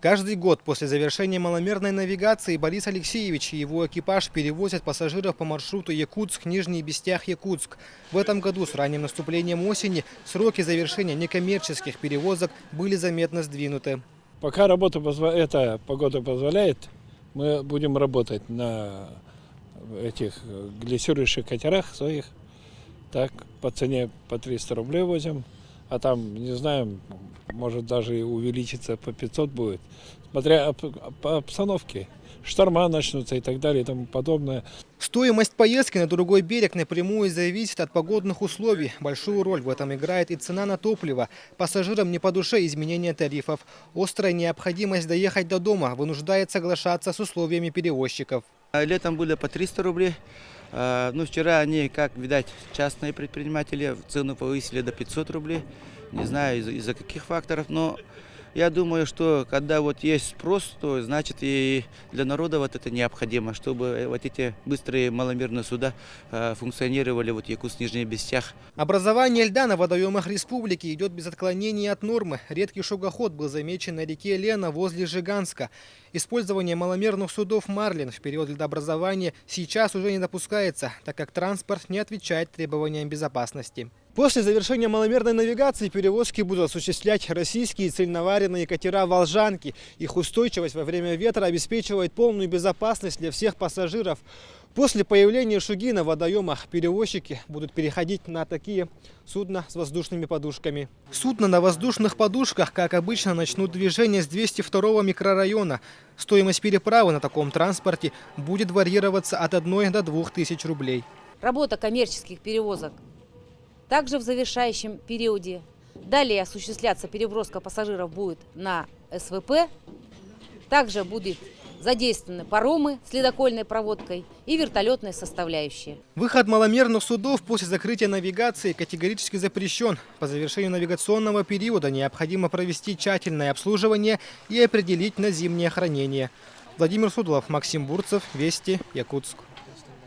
Каждый год после завершения маломерной навигации Борис Алексеевич и его экипаж перевозят пассажиров по маршруту Якутск-Нижний Бестях-Якутск. В этом году с ранним наступлением осени сроки завершения некоммерческих перевозок были заметно сдвинуты. Пока эта погода позволяет, мы будем работать на этих глиссирующих катерах своих. Так, по цене по 300 рублей возим. А там, не знаю, может даже и увеличиться по 500 будет. Смотря по обстановке. Шторма начнутся и так далее и тому подобное. Стоимость поездки на другой берег напрямую зависит от погодных условий. Большую роль в этом играет и цена на топливо. Пассажирам не по душе изменения тарифов. Острая необходимость доехать до дома вынуждает соглашаться с условиями перевозчиков. Летом было по 300 рублей. Вчера они, как видать, частные предприниматели цену повысили до 500 рублей. Не знаю из-за каких факторов, но я думаю, что когда вот есть спрос, то значит и для народа вот это необходимо, чтобы вот эти быстрые маломерные суда функционировали вот Якутск-Нижний Бестях. Образование льда на водоемах республики идет без отклонений от нормы. Редкий шугоход был замечен на реке Лена возле Жиганска. Использование маломерных судов «Марлин» в период льдообразования сейчас уже не допускается, так как транспорт не отвечает требованиям безопасности. После завершения маломерной навигации перевозки будут осуществлять российские цельноваренные катера «Волжанки». Их устойчивость во время ветра обеспечивает полную безопасность для всех пассажиров. После появления шуги на водоемах перевозчики будут переходить на такие судна с воздушными подушками. Судна на воздушных подушках, как обычно, начнут движение с 202-го микрорайона. Стоимость переправы на таком транспорте будет варьироваться от 1 до 2 тысяч рублей. Работа коммерческих перевозок также в завершающем периоде. Далее осуществляться переброска пассажиров будет на СВП. Также будут задействованы паромы с ледокольной проводкой и вертолетные составляющие. Выход маломерных судов после закрытия навигации категорически запрещен. По завершению навигационного периода необходимо провести тщательное обслуживание и определить на зимнее хранение. Владимир Судлов, Максим Бурцев, Вести, Якутск.